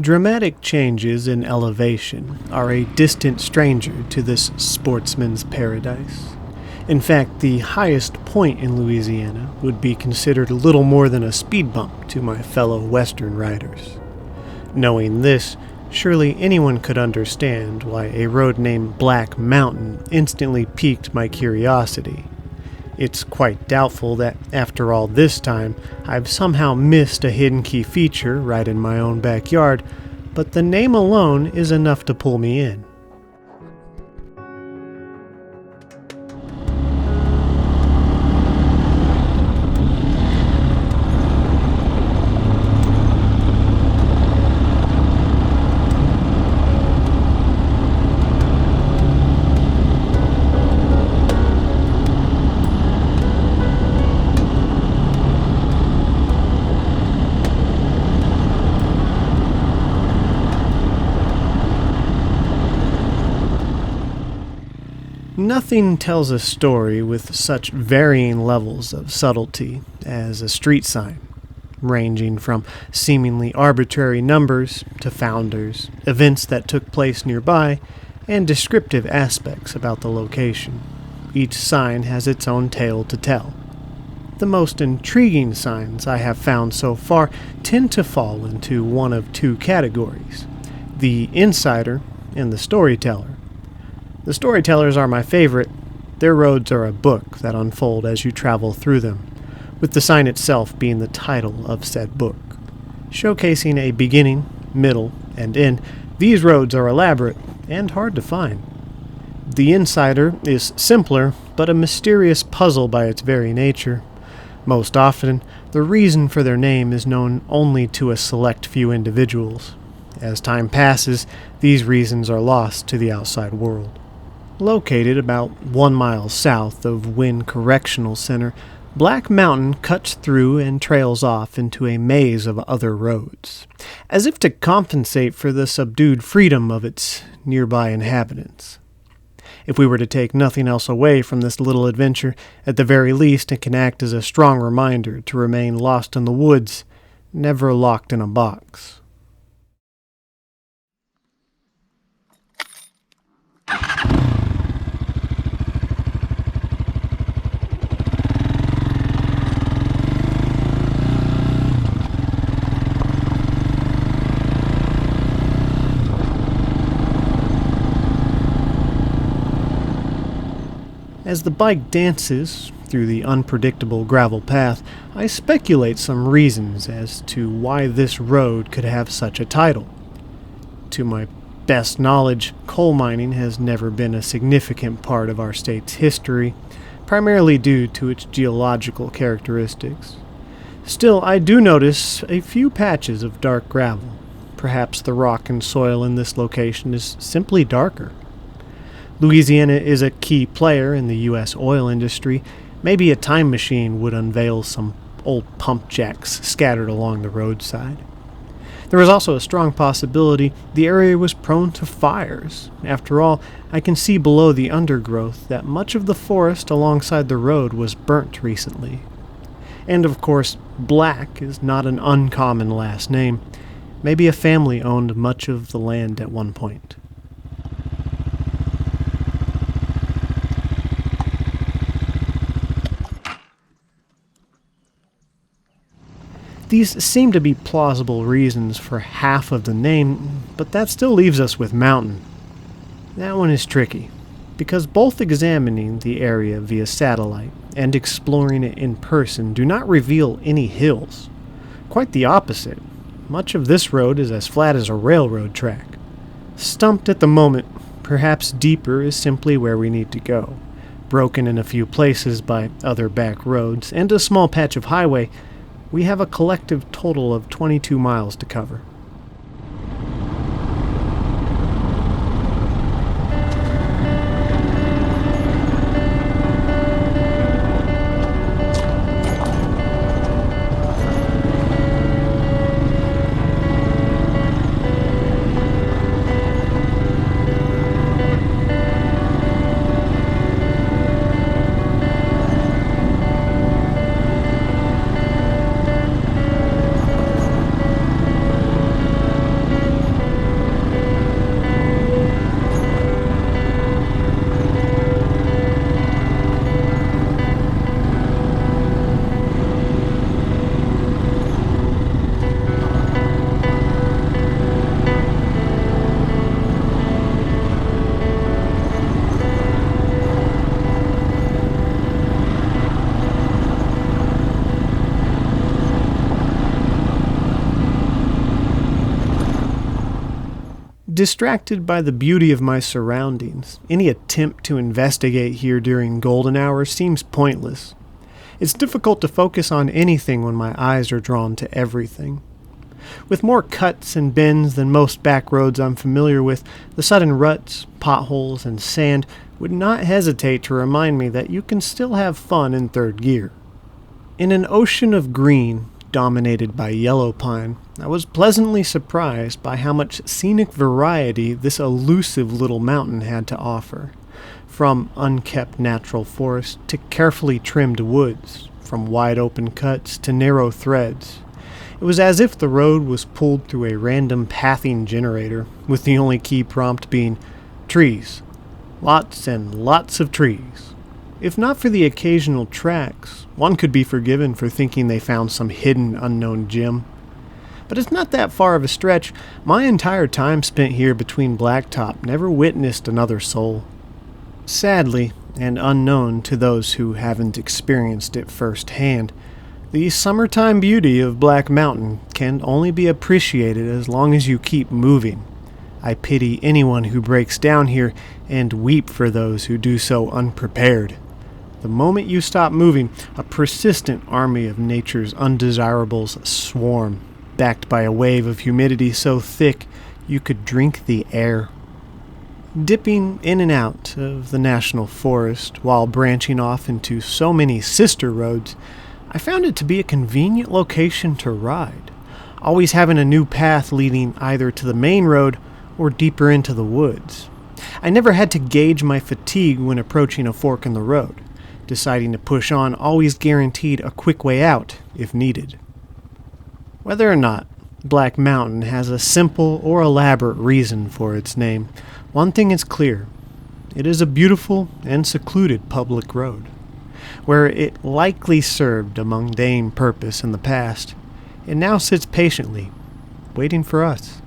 Dramatic changes in elevation are a distant stranger to this sportsman's paradise. In fact, the highest point in Louisiana would be considered little more than a speed bump to my fellow Western riders. Knowing this, surely anyone could understand why a road named Black Mountain instantly piqued my curiosity. It's quite doubtful that after all this time, I've somehow missed a hidden key feature right in my own backyard, but the name alone is enough to pull me in. Nothing tells a story with such varying levels of subtlety as a street sign, ranging from seemingly arbitrary numbers to founders, events that took place nearby, and descriptive aspects about the location. Each sign has its own tale to tell. The most intriguing signs I have found so far tend to fall into one of two categories: the insider and the storyteller. The storytellers are my favorite. Their roads are a book that unfold as you travel through them, with the sign itself being the title of said book. Showcasing a beginning, middle, and end, these roads are elaborate and hard to find. The insider is simpler, but a mysterious puzzle by its very nature. Most often, the reason for their name is known only to a select few individuals. As time passes, these reasons are lost to the outside world. Located about 1 mile south of Wynn Correctional Center, Black Mountain cuts through and trails off into a maze of other roads, as if to compensate for the subdued freedom of its nearby inhabitants. If we were to take nothing else away from this little adventure, at the very least it can act as a strong reminder to remain lost in the woods, never locked in a box. As the bike dances through the unpredictable gravel path, I speculate some reasons as to why this road could have such a title. To my best knowledge, coal mining has never been a significant part of our state's history, primarily due to its geological characteristics. Still, I do notice a few patches of dark gravel. Perhaps the rock and soil in this location is simply darker. Louisiana is a key player in the U.S. oil industry. Maybe a time machine would unveil some old pump jacks scattered along the roadside. There is also a strong possibility the area was prone to fires. After all, I can see below the undergrowth that much of the forest alongside the road was burnt recently. And of course, Black is not an uncommon last name. Maybe a family owned much of the land at one point. These seem to be plausible reasons for half of the name, but that still leaves us with mountain. That one is tricky, because both examining the area via satellite and exploring it in person do not reveal any hills. Quite the opposite. Much of this road is as flat as a railroad track. Stumped at the moment, perhaps deeper is simply where we need to go. Broken in a few places by other back roads and a small patch of highway, we have a collective total of 22 miles to cover. Distracted by the beauty of my surroundings, any attempt to investigate here during golden hour seems pointless. It's difficult to focus on anything when my eyes are drawn to everything. With more cuts and bends than most back roads I'm familiar with, the sudden ruts, potholes, and sand would not hesitate to remind me that you can still have fun in third gear. In an ocean of green, dominated by yellow pine, I was pleasantly surprised by how much scenic variety this elusive little mountain had to offer. From unkept natural forest to carefully trimmed woods, from wide open cuts to narrow threads. It was as if the road was pulled through a random pathing generator, with the only key prompt being trees. Lots and lots of trees. If not for the occasional tracks, one could be forgiven for thinking they found some hidden unknown gem. But it's not that far of a stretch. My entire time spent here between blacktop never witnessed another soul. Sadly, and unknown to those who haven't experienced it firsthand, the summertime beauty of Black Mountain can only be appreciated as long as you keep moving. I pity anyone who breaks down here and weep for those who do so unprepared. The moment you stop moving, a persistent army of nature's undesirables swarm, backed by a wave of humidity so thick you could drink the air. Dipping in and out of the national forest while branching off into so many sister roads, I found it to be a convenient location to ride, always having a new path leading either to the main road or deeper into the woods. I never had to gauge my fatigue when approaching a fork in the road. Deciding to push on always guaranteed a quick way out if needed. Whether or not Black Mountain has a simple or elaborate reason for its name, one thing is clear. It is a beautiful and secluded public road, where it likely served a mundane purpose in the past. It now sits patiently, waiting for us.